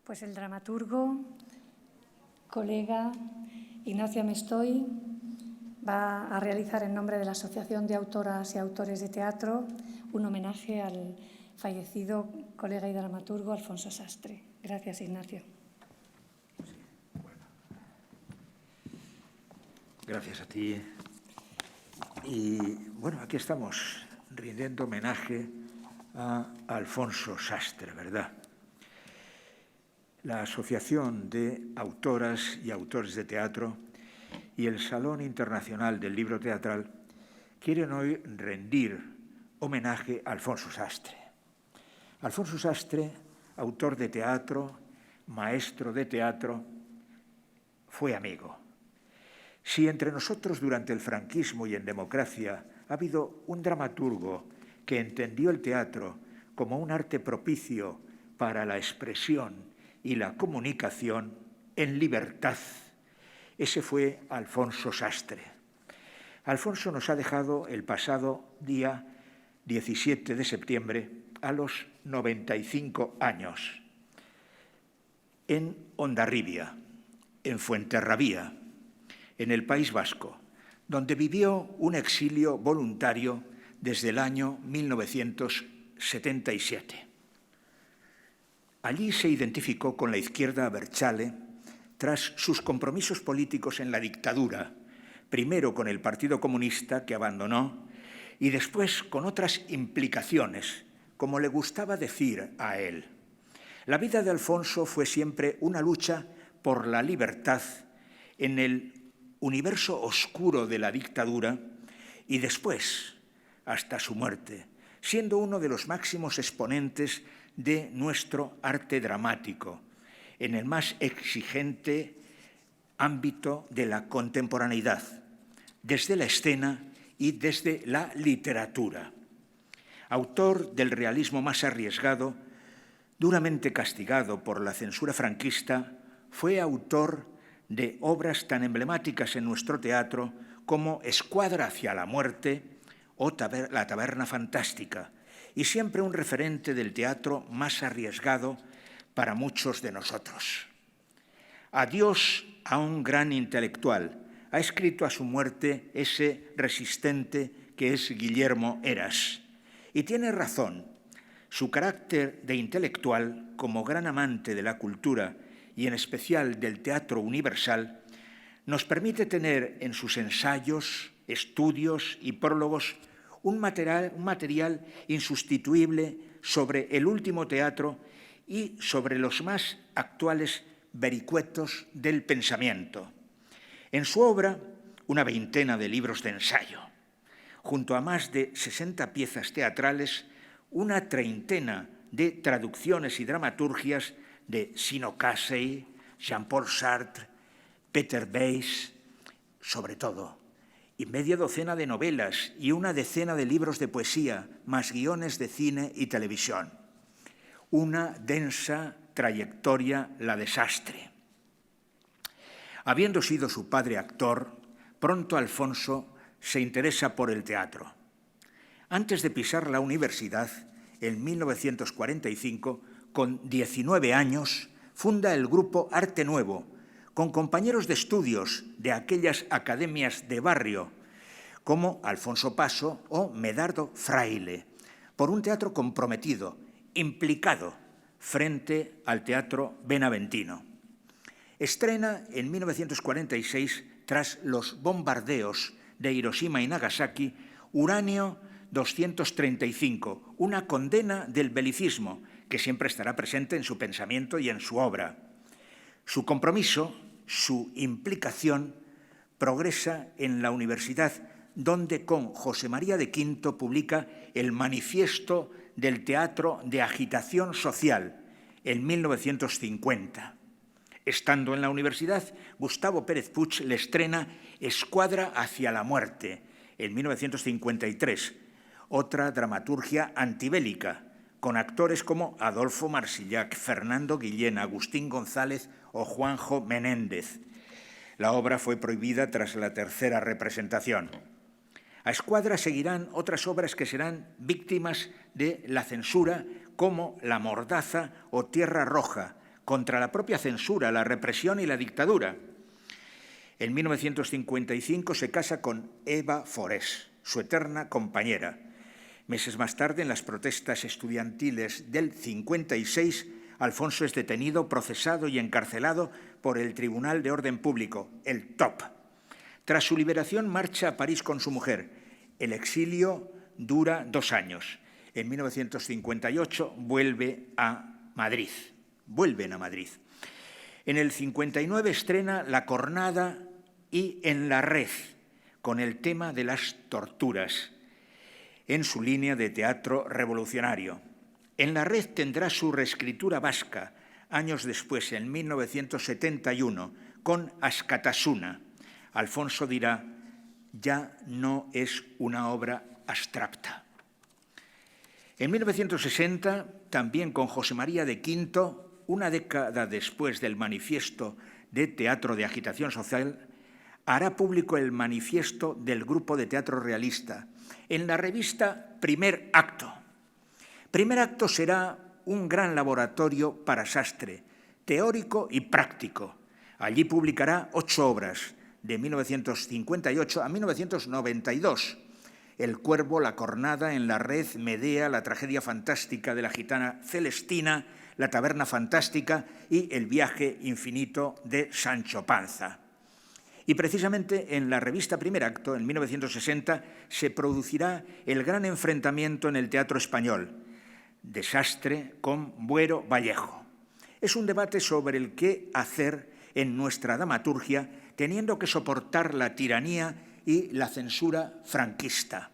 Pues el dramaturgo, colega Ignacio Amestoy, va a realizar en nombre de la Asociación de Autoras y Autores de Teatro un homenaje al fallecido colega y dramaturgo Alfonso Sastre. Gracias, Ignacio. Gracias a ti. Y bueno, aquí estamos rindiendo homenaje a Alfonso Sastre, ¿verdad? La Asociación de Autoras y Autores de Teatro y el Salón Internacional del Libro Teatral quieren hoy rendir homenaje a Alfonso Sastre. Alfonso Sastre, autor de teatro, maestro de teatro, fue amigo. Si entre nosotros durante el franquismo y en democracia ha habido un dramaturgo que entendió el teatro como un arte propicio para la expresión y la comunicación en libertad, ese fue Alfonso Sastre. Alfonso nos ha dejado el pasado día 17 de septiembre a los 95 años en Hondarribia, en Fuenterrabía, en el País Vasco, donde vivió un exilio voluntario desde el año 1977. Allí se identificó con la izquierda abertzale tras sus compromisos políticos en la dictadura, primero con el Partido Comunista, que abandonó, y después con otras implicaciones, como le gustaba decir a él. La vida de Alfonso fue siempre una lucha por la libertad en el universo oscuro de la dictadura y después, hasta su muerte, siendo uno de los máximos exponentes de nuestro arte dramático, en el más exigente ámbito de la contemporaneidad, desde la escena y desde la literatura. Autor del realismo más arriesgado, duramente castigado por la censura franquista, fue autor de obras tan emblemáticas en nuestro teatro como Escuadra hacia la muerte o La taberna fantástica, y siempre un referente del teatro más arriesgado para muchos de nosotros. Adiós a un gran intelectual, ha escrito a su muerte ese resistente que es Guillermo Heras. Y tiene razón, su carácter de intelectual, como gran amante de la cultura y en especial del teatro universal, nos permite tener en sus ensayos, estudios y prólogos un material insustituible sobre el último teatro y sobre los más actuales vericuetos del pensamiento. En su obra, una veintena de libros de ensayo, junto a más de 60 piezas teatrales, una treintena de traducciones y dramaturgias de Sino Casey, Jean-Paul Sartre, Peter Weiss, sobre todo, y media docena de novelas y una decena de libros de poesía, más guiones de cine y televisión. Una densa trayectoria, la de Sastre. Habiendo sido su padre actor, pronto Alfonso se interesa por el teatro. Antes de pisar la universidad, en 1945, con 19 años, funda el grupo Arte Nuevo, con compañeros de estudios de aquellas academias de barrio, como Alfonso Paso o Medardo Fraile, por un teatro comprometido, implicado frente al teatro benaventino. Estrena en 1946, tras los bombardeos de Hiroshima y Nagasaki, Uranio 235, una condena del belicismo que siempre estará presente en su pensamiento y en su obra. Su compromiso, su implicación, progresa en la universidad, donde con José María de Quinto publica el Manifiesto del Teatro de Agitación Social en 1950. Estando en la universidad, Gustavo Pérez Puig le estrena Escuadra hacia la muerte, en 1953, otra dramaturgia antibélica, con actores como Adolfo Marsillac, Fernando Guillén, Agustín González o Juanjo Menéndez. La obra fue prohibida tras la tercera representación. A Escuadra seguirán otras obras que serán víctimas de la censura, como La Mordaza o Tierra Roja, contra la propia censura, la represión y la dictadura. En 1955 se casa con Eva Forés, su eterna compañera. Meses más tarde, en las protestas estudiantiles del 56, Alfonso es detenido, procesado y encarcelado por el Tribunal de Orden Público, el TOP. Tras su liberación, marcha a París con su mujer. El exilio dura 2 años. En 1958 vuelven a Madrid. En el 59 estrena La Cornada y En la Red, con el tema de las torturas, en su línea de teatro revolucionario. En la Red tendrá su reescritura vasca, años después, en 1971, con Askatasuna. Alfonso dirá: ya no es una obra abstracta. En 1960, también con José María de Quinto, una década después del Manifiesto de Teatro de Agitación Social, hará público el manifiesto del Grupo de Teatro Realista en la revista Primer Acto. Primer Acto será un gran laboratorio para Sastre, teórico y práctico. Allí publicará 8 obras, de 1958 a 1992. El Cuervo, La Cornada, En la Red, Medea, La tragedia fantástica de la gitana Celestina, La taberna fantástica y El viaje infinito de Sancho Panza. Y precisamente en la revista Primer Acto, en 1960, se producirá el gran enfrentamiento en el teatro español, de Sastre con Buero Vallejo. Es un debate sobre el qué hacer en nuestra dramaturgia, teniendo que soportar la tiranía y la censura franquista.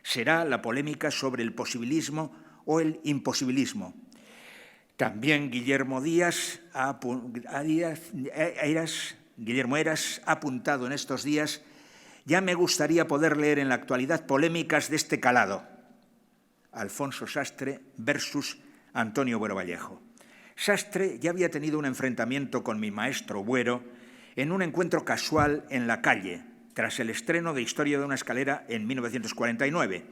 Será la polémica sobre el posibilismo o el imposibilismo. También Guillermo Eras ha apuntado en estos días: ya me gustaría poder leer en la actualidad polémicas de este calado. Alfonso Sastre versus Antonio Buero Vallejo. Sastre ya había tenido un enfrentamiento con mi maestro Buero en un encuentro casual en la calle, tras el estreno de Historia de una escalera en 1949.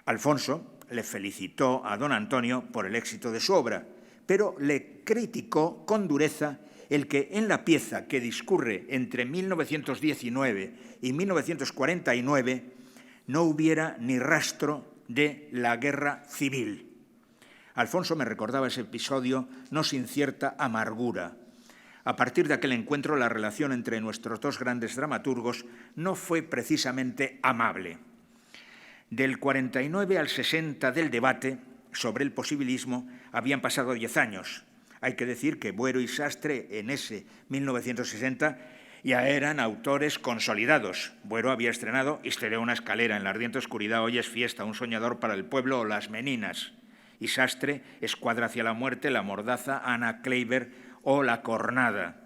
Alfonso le felicitó a don Antonio por el éxito de su obra, pero le criticó con dureza el que en la pieza que discurre entre 1919 y 1949 no hubiera ni rastro de la guerra civil. Alfonso me recordaba ese episodio no sin cierta amargura. A partir de aquel encuentro, la relación entre nuestros dos grandes dramaturgos no fue precisamente amable. Del 49 al 60 del debate sobre el posibilismo habían pasado 10 años. Hay que decir que Buero y Sastre en ese 1960 ya eran autores consolidados. Buero había estrenado Historia de una escalera, En la ardiente oscuridad, Hoy es fiesta, Un soñador para el pueblo o Las meninas. Y Sastre, Escuadra hacia la muerte, La mordaza, Ana Kleiber o La cornada.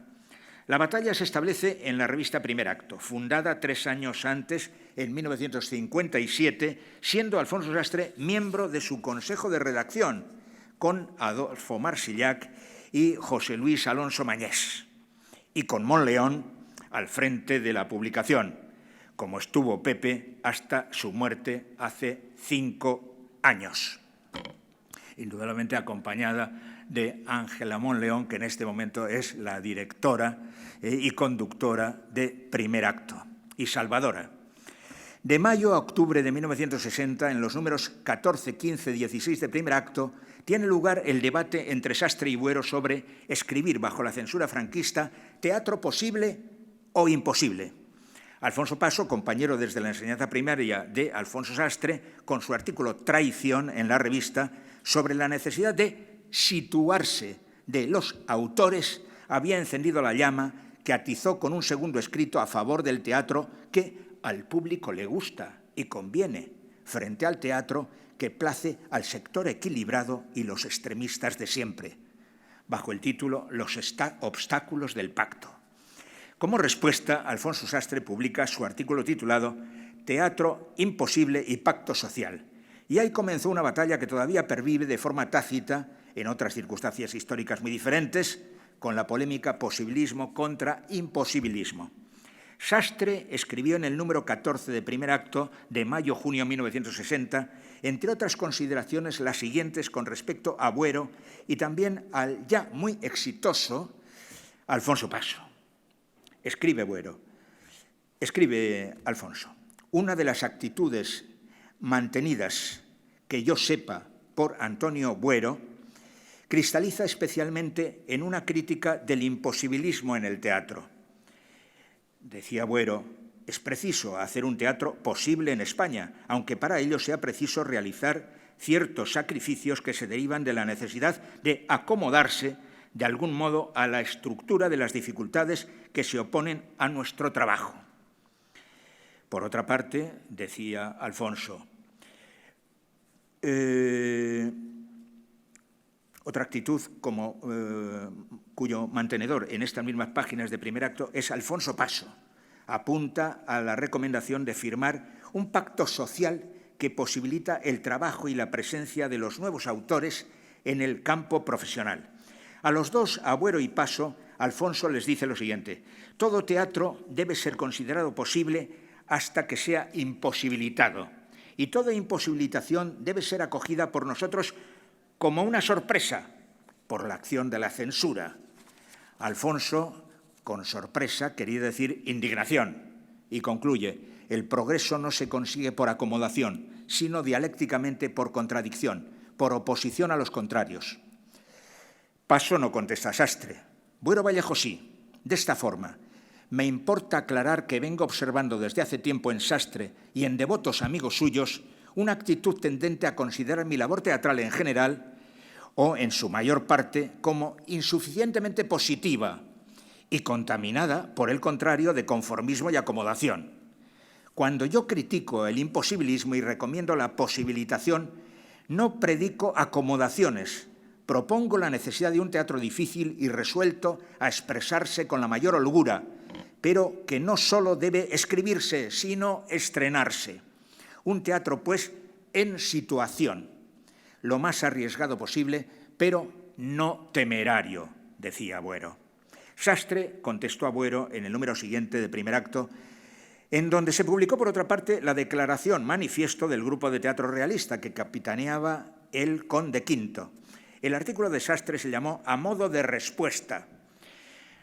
La batalla se establece en la revista Primer Acto, fundada 3 años antes, en 1957, siendo Alfonso Sastre miembro de su consejo de redacción, con Adolfo Marsillac y José Luis Alonso Mañés, y con Monleón al frente de la publicación, como estuvo Pepe hasta su muerte hace 5 años. Indudablemente acompañada de Ángela Monleón, que en este momento es la directora y conductora de Primer Acto, y salvadora. De mayo a octubre de 1960, en los números 14, 15, 16 de Primer Acto, tiene lugar el debate entre Sastre y Buero sobre escribir bajo la censura franquista teatro posible o imposible. Alfonso Paso, compañero desde la enseñanza primaria de Alfonso Sastre, con su artículo Traición en la revista, sobre la necesidad de situarse de los autores, había encendido la llama que atizó con un segundo escrito a favor del teatro que al público le gusta y conviene, frente al teatro que place al sector equilibrado y los extremistas de siempre. bajo el título Los obstáculos del pacto. Como respuesta, Alfonso Sastre publica su artículo titulado Teatro imposible y pacto social. Y ahí comenzó una batalla que todavía pervive de forma tácita, en otras circunstancias históricas muy diferentes, con la polémica posibilismo contra imposibilismo. Sastre escribió en el número 14 de Primer Acto de mayo-junio de 1960, entre otras consideraciones, las siguientes con respecto a Buero y también al ya muy exitoso Alfonso Paso. Escribe Alfonso, una de las actitudes mantenidas que yo sepa por Antonio Buero cristaliza especialmente en una crítica del imposibilismo en el teatro. Decía Buero, es preciso hacer un teatro posible en España, aunque para ello sea preciso realizar ciertos sacrificios que se derivan de la necesidad de acomodarse de algún modo a la estructura de las dificultades que se oponen a nuestro trabajo. Por otra parte, decía Alfonso, otra actitud cuyo mantenedor en estas mismas páginas de Primer Acto es Alfonso Paso. Apunta a la recomendación de firmar un pacto social que posibilita el trabajo y la presencia de los nuevos autores en el campo profesional. A los dos, a Buero y Paso, Alfonso les dice lo siguiente: todo teatro debe ser considerado posible hasta que sea imposibilitado, y toda imposibilitación debe ser acogida por nosotros como una sorpresa por la acción de la censura. Alfonso, con sorpresa, quería decir indignación, y concluye, el progreso no se consigue por acomodación, sino dialécticamente por contradicción, por oposición a los contrarios. Paso no contesta a Sastre. Buero Vallejo sí, de esta forma. Me importa aclarar que vengo observando desde hace tiempo en Sastre y en devotos amigos suyos una actitud tendente a considerar mi labor teatral en general, o en su mayor parte, como insuficientemente positiva y contaminada, por el contrario, de conformismo y acomodación. Cuando yo critico el imposibilismo y recomiendo la posibilitación, no predico acomodaciones, propongo la necesidad de un teatro difícil y resuelto a expresarse con la mayor holgura, pero que no solo debe escribirse, sino estrenarse. Un teatro, pues, en situación, lo más arriesgado posible, pero no temerario, decía Buero. Sastre contestó a Buero en el número siguiente de Primer Acto, en donde se publicó, por otra parte, la declaración manifiesto del grupo de teatro realista que capitaneaba el Conde Quinto. El artículo de Sastre se llamó A modo de respuesta.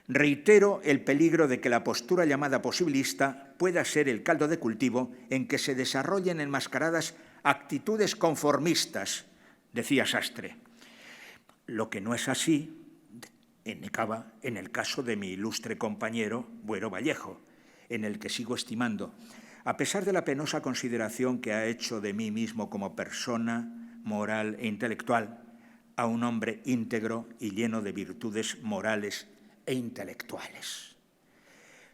Reitero el peligro de que la postura llamada posibilista pueda ser el caldo de cultivo en que se desarrollen enmascaradas actitudes conformistas, decía Sastre. Lo que no es así indicaba en el caso de mi ilustre compañero Buero Vallejo, en el que sigo estimando, a pesar de la penosa consideración que ha hecho de mí mismo como persona moral e intelectual, a un hombre íntegro y lleno de virtudes morales e intelectuales.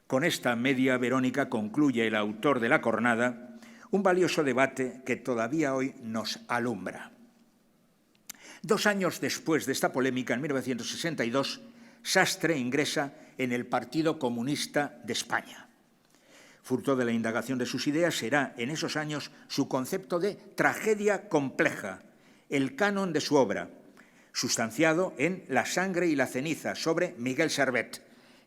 Con esta media verónica concluye el autor de La Cornada un valioso debate que todavía hoy nos alumbra. 2 años después de esta polémica, en 1962, Sastre ingresa en el Partido Comunista de España. Fruto de la indagación de sus ideas será en esos años su concepto de tragedia compleja, el canon de su obra, sustanciado en La sangre y la ceniza, sobre Miguel Servet,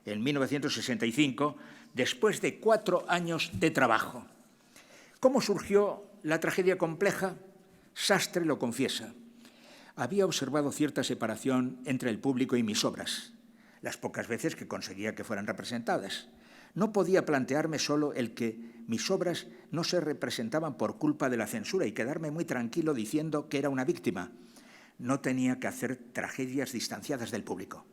en 1965, después de 4 años de trabajo. ¿Cómo surgió la tragedia compleja? Sastre lo confiesa. Había observado cierta separación entre el público y mis obras, las pocas veces que conseguía que fueran representadas. No podía plantearme solo el que mis obras no se representaban por culpa de la censura y quedarme muy tranquilo diciendo que era una víctima. No tenía que hacer tragedias distanciadas del público.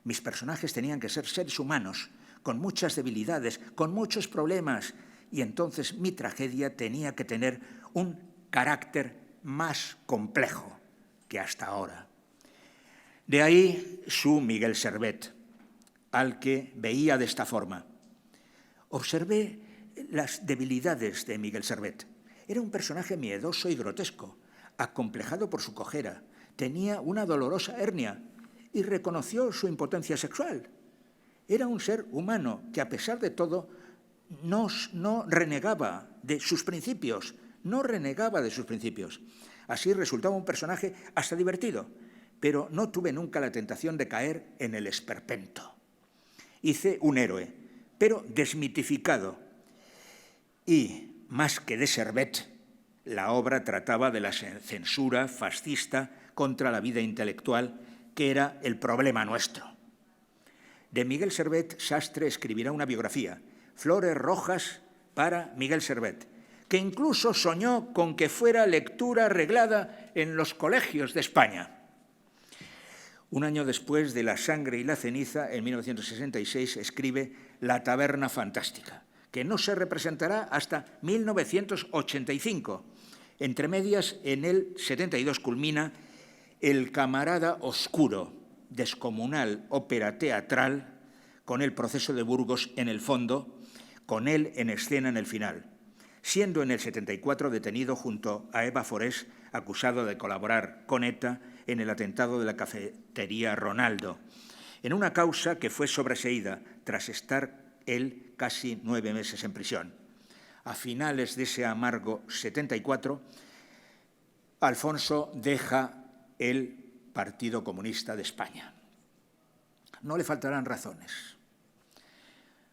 Mis personajes tenían que ser seres humanos, con muchas debilidades, con muchos problemas, y entonces mi tragedia tenía que tener un carácter más complejo que hasta ahora. De ahí su Miguel Servet, al que veía de esta forma. Observé las debilidades de Miguel Servet. Era un personaje miedoso y grotesco, acomplejado por su cojera. Tenía una dolorosa hernia y reconoció su impotencia sexual. Era un ser humano que, a pesar de todo, no renegaba de sus principios, Así resultaba un personaje hasta divertido, pero no tuve nunca la tentación de caer en el esperpento. Hice un héroe, pero desmitificado. Y, más que de Servet, la obra trataba de la censura fascista contra la vida intelectual, que era el problema nuestro. De Miguel Servet, Sastre escribirá una biografía, Flores Rojas para Miguel Servet, que incluso soñó con que fuera lectura reglada en los colegios de España. Un año después de La sangre y la ceniza, en 1966, escribe La taberna fantástica, que no se representará hasta 1985. Entre medias, en el 72 culmina El camarada oscuro, descomunal ópera teatral, con el proceso de Burgos en el fondo, con él en escena en el final, siendo en el 74 detenido junto a Eva Forés, acusado de colaborar con ETA en el atentado de la cafetería Ronaldo, en una causa que fue sobreseída tras estar él casi 9 meses en prisión. A finales de ese amargo 74, Alfonso deja el Partido Comunista de España. No le faltarán razones.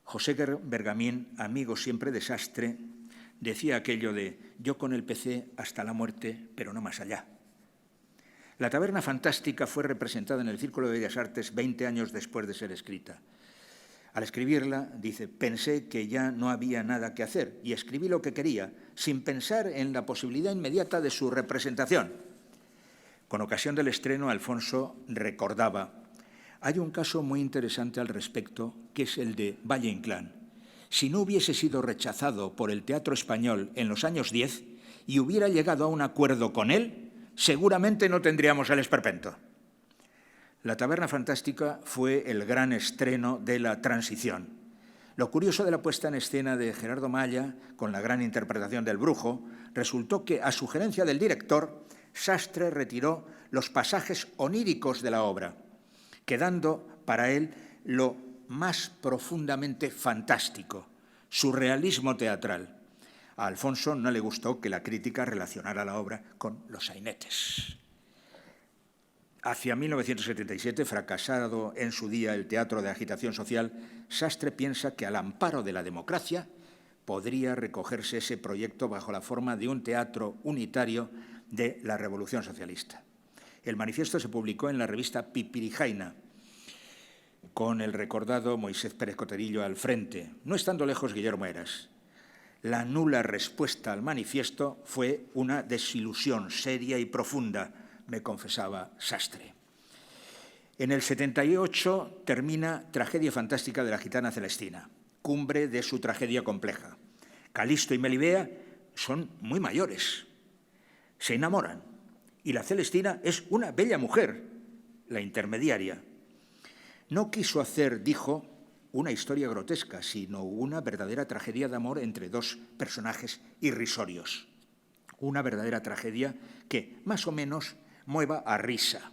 José Bergamín, amigo siempre de Sastre, decía aquello de «yo con el PC hasta la muerte, pero no más allá». La taberna fantástica fue representada en el Círculo de Bellas Artes 20 años después de ser escrita. Al escribirla, dice, pensé que ya no había nada que hacer y escribí lo que quería, sin pensar en la posibilidad inmediata de su representación. Con ocasión del estreno, Alfonso recordaba, hay un caso muy interesante al respecto, que es el de Valle Inclán. Si no hubiese sido rechazado por el Teatro Español en los años 10 y hubiera llegado a un acuerdo con él, seguramente no tendríamos el esperpento. La taberna fantástica fue el gran estreno de la transición. Lo curioso de la puesta en escena de Gerardo Malla, con la gran interpretación del brujo, resultó que, a sugerencia del director, Sastre retiró los pasajes oníricos de la obra, quedando para él lo más profundamente fantástico, su realismo teatral. A Alfonso no le gustó que la crítica relacionara la obra con los sainetes. Hacia 1977, fracasado en su día el teatro de agitación social, Sastre piensa que al amparo de la democracia podría recogerse ese proyecto bajo la forma de un teatro unitario de la Revolución Socialista. El manifiesto se publicó en la revista Pipirijaina, con el recordado Moisés Pérez Coterillo al frente, no estando lejos Guillermo Heras. La nula respuesta al manifiesto fue una desilusión seria y profunda, me confesaba Sastre. En el 78 termina Tragedia fantástica de la gitana Celestina, cumbre de su tragedia compleja. Calisto y Melibea son muy mayores, se enamoran, y la Celestina es una bella mujer, la intermediaria. No quiso hacer, dijo, una historia grotesca, sino una verdadera tragedia de amor entre dos personajes irrisorios. Una verdadera tragedia que, más o menos, mueva a risa.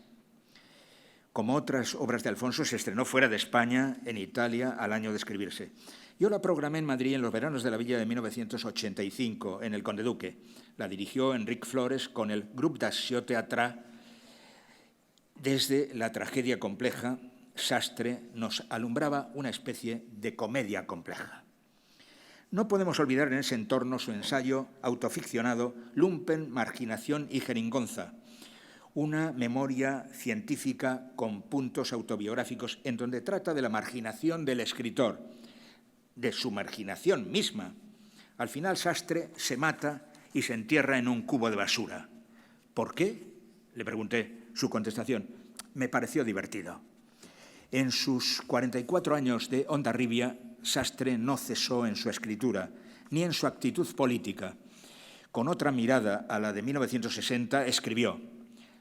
Como otras obras de Alfonso, se estrenó fuera de España, en Italia, al año de escribirse. Yo la programé en Madrid en los veranos de la Villa de 1985, en el Conde Duque. La dirigió Enric Flores con el Grup d'Acció Teatral. Desde la tragedia compleja, Sastre nos alumbraba una especie de comedia compleja. No podemos olvidar en ese entorno su ensayo autoficcionado Lumpen, Marginación y Jeringonza, una memoria científica con puntos autobiográficos en donde trata de la marginación del escritor, de su marginación misma. Al final Sastre se mata y se entierra en un cubo de basura. ¿Por qué? Le pregunté. Su contestación, me pareció divertido. En sus 44 años de Hondarribia, Sastre no cesó en su escritura, ni en su actitud política. Con otra mirada a la de 1960, escribió: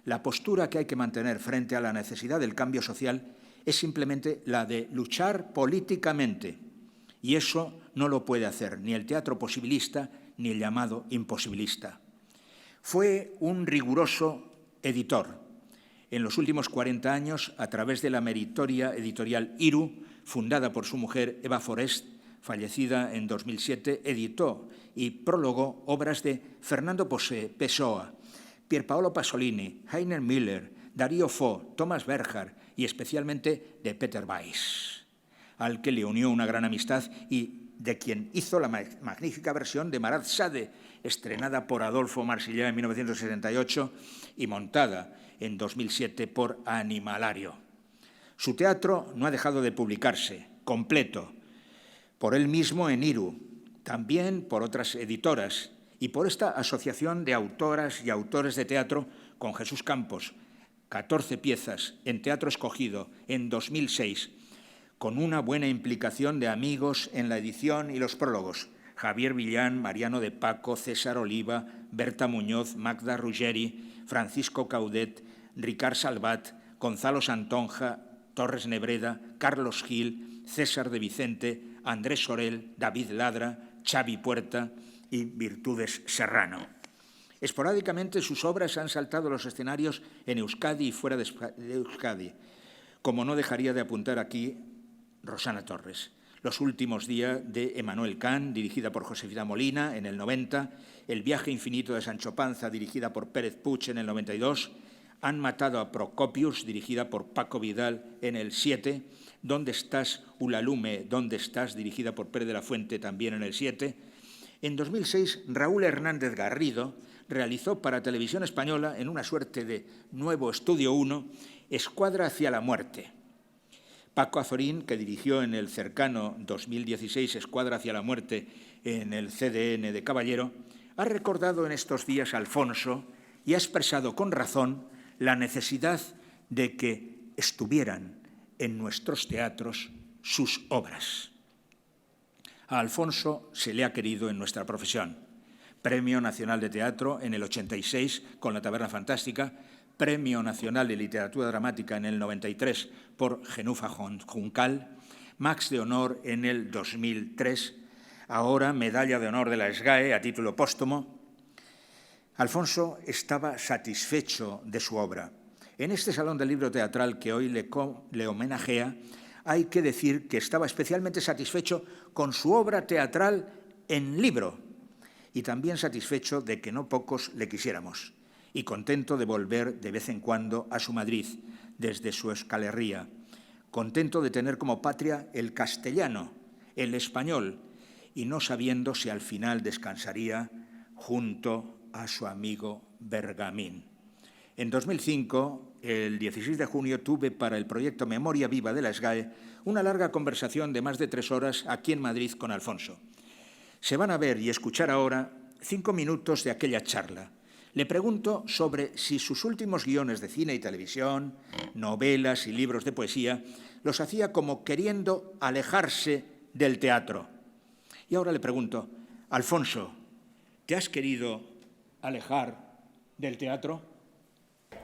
la postura que hay que mantener frente a la necesidad del cambio social es simplemente la de luchar políticamente, y eso no lo puede hacer ni el teatro posibilista ni el llamado imposibilista. Fue un riguroso editor. En los últimos 40 años, a través de la meritoria editorial Iru, fundada por su mujer Eva Forest, fallecida en 2007, editó y prologó obras de Fernando Pessoa, Pierpaolo Pasolini, Heiner Müller, Darío Fo, Thomas Bernhard y especialmente de Peter Weiss, al que le unió una gran amistad y de quien hizo la magnífica versión de Marat Sade, estrenada por Adolfo Marsillá en 1978 y montada en 2007 por Animalario. Su teatro no ha dejado de publicarse, completo, por él mismo en Iru, también por otras editoras y por esta asociación de autoras y autores de teatro con Jesús Campos, 14 piezas en Teatro Escogido en 2006, con una buena implicación de amigos en la edición y los prólogos: Javier Villán, Mariano de Paco, César Oliva, Berta Muñoz, Magda Ruggeri, Francisco Caudet, Ricard Salvat, Gonzalo Santonja, Torres Nebreda, Carlos Gil, César de Vicente, Andrés Sorel, David Ladra, Xavi Puerta y Virtudes Serrano. Esporádicamente sus obras han saltado a los escenarios en Euskadi y fuera de Euskadi, como no dejaría de apuntar aquí Rosana Torres. Los últimos días de Emmanuel Kant, dirigida por Josefina Molina en el 90, El viaje infinito de Sancho Panza, dirigida por Pérez Puig en el 92, Han matado a Procopius, dirigida por Paco Vidal en el 7, ¿Dónde estás, Ulalume? ¿Dónde estás?, dirigida por Pérez de la Fuente también en el 7. En 2006, Raúl Hernández Garrido realizó para Televisión Española, en una suerte de nuevo Estudio 1, Escuadra hacia la muerte. Paco Azorín, que dirigió en el cercano 2016 Escuadra hacia la muerte en el CDN de Caballero, ha recordado en estos días a Alfonso y ha expresado con razón la necesidad de que estuvieran en nuestros teatros sus obras. A Alfonso se le ha querido en nuestra profesión. Premio Nacional de Teatro en el 86 con La Taberna Fantástica, Premio Nacional de Literatura Dramática en el 93 por Genufa Juncal, Max de Honor en el 2003, ahora Medalla de Honor de la SGAE a título póstumo. Alfonso estaba satisfecho de su obra. En este Salón del Libro Teatral que hoy le homenajea, hay que decir que estaba especialmente satisfecho con su obra teatral en libro y también satisfecho de que no pocos le quisiéramos y contento de volver de vez en cuando a su Madrid desde su Euskal Herria, contento de tener como patria el castellano, el español y no sabiendo si al final descansaría junto a su amigo Bergamín. En 2005, el 16 de junio, tuve para el proyecto Memoria Viva de la SGAE una larga conversación de más de 3 horas aquí en Madrid con Alfonso. Se van a ver y escuchar ahora 5 minutos de aquella charla. Le pregunto sobre si sus últimos guiones de cine y televisión, novelas y libros de poesía, los hacía como queriendo alejarse del teatro. Y ahora le pregunto, Alfonso, ¿te has querido alejar del teatro?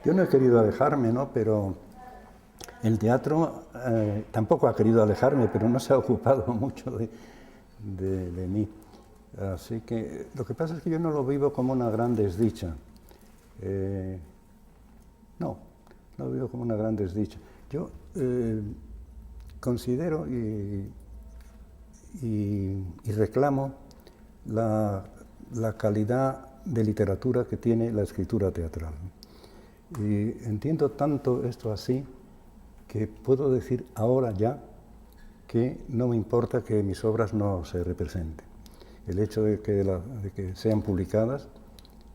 Yo no he querido alejarme, ¿no? Pero el teatro tampoco ha querido alejarme, pero no se ha ocupado mucho de mí. Así que lo que pasa es que yo no lo vivo como una gran desdicha. No lo vivo como una gran desdicha. Yo considero y reclamo la calidad de literatura que tiene la escritura teatral. Y entiendo tanto esto así que puedo decir ahora ya que no me importa que mis obras no se representen. El hecho de que sean publicadas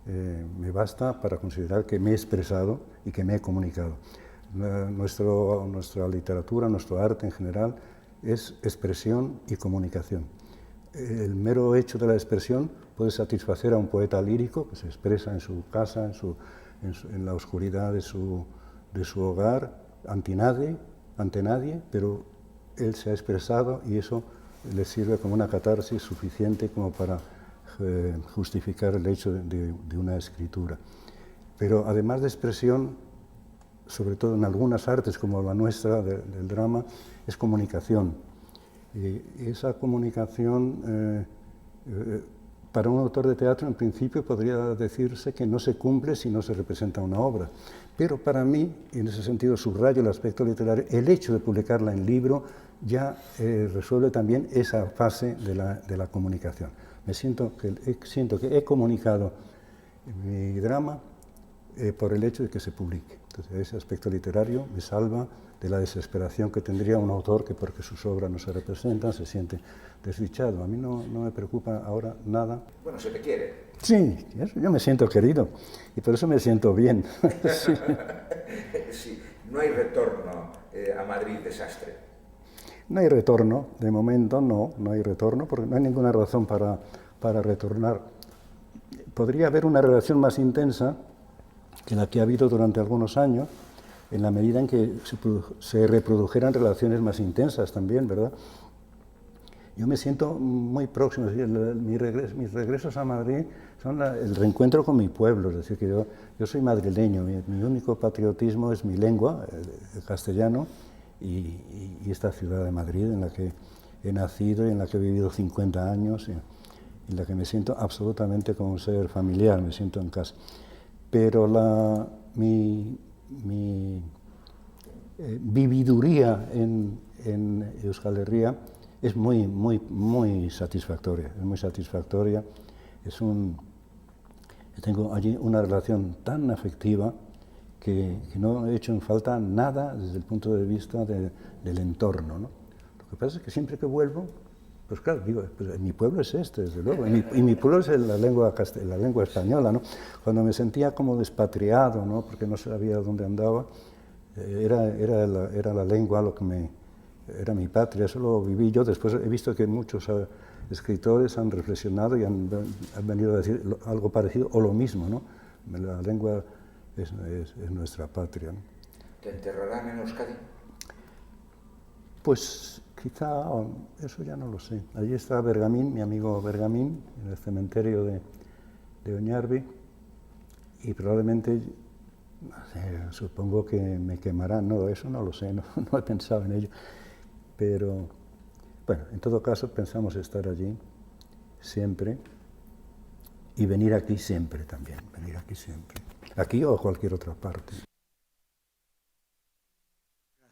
me basta para considerar que me he expresado y que me he comunicado. Nuestra literatura, nuestro arte en general, es expresión y comunicación. El mero hecho de la expresión puede satisfacer a un poeta lírico que se expresa en su casa, en la oscuridad de su hogar, ante nadie, pero él se ha expresado y eso le sirve como una catarsis suficiente como para justificar el hecho de una escritura. Pero además de expresión, sobre todo en algunas artes como la nuestra del drama, es comunicación. Y esa comunicación para un autor de teatro, en principio, podría decirse que no se cumple si no se representa una obra. Pero para mí, en ese sentido, subrayo el aspecto literario, el hecho de publicarla en libro ya resuelve también esa fase de la comunicación. Siento que he comunicado mi drama por el hecho de que se publique. Entonces, ese aspecto literario me salva de la desesperación que tendría un autor que porque sus obras no se representan se siente desdichado. A mí no me preocupa ahora nada. Bueno, se te quiere. Sí, yo me siento querido y por eso me siento bien. Sí. Sí, no hay retorno a Madrid desastre. No hay retorno, de momento no hay retorno, porque no hay ninguna razón para retornar. Podría haber una relación más intensa que la que ha habido durante algunos años, en la medida en que se reprodujeran relaciones más intensas también, ¿verdad? Yo me siento muy próximo, es decir, mis regresos a Madrid son el reencuentro con mi pueblo, es decir, que yo soy madrileño, mi único patriotismo es mi lengua, el castellano, y esta ciudad de Madrid en la que he nacido y en la que he vivido 50 años, en la que me siento absolutamente como un ser familiar, me siento en casa. Pero mi vividuría en Euskal Herria es muy satisfactoria, es muy satisfactoria. Tengo allí una relación tan afectiva que no he hecho en falta nada desde el punto de vista del entorno, ¿no? Lo que pasa es que siempre que vuelvo, pues claro, digo, pues mi pueblo es este, desde luego, y mi pueblo es la lengua española, ¿no? Cuando me sentía como despatriado, ¿no? Porque no sabía dónde andaba, era la lengua lo que era mi patria, eso lo viví yo. Después he visto que muchos escritores han reflexionado y han venido a decir algo parecido o lo mismo, ¿no? La lengua es nuestra patria, ¿no? ¿Te enterrarán en Euskadi? Pues quizá, eso ya no lo sé. Allí está Bergamín, mi amigo Bergamín, en el cementerio de Oñarbi, y probablemente, no sé, supongo que me quemarán. No, eso no lo sé, no he pensado en ello. Pero, bueno, en todo caso pensamos estar allí siempre y venir aquí siempre también, venir aquí siempre. Aquí o a cualquier otra parte.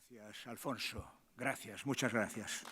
Gracias, Alfonso. Gracias, muchas gracias.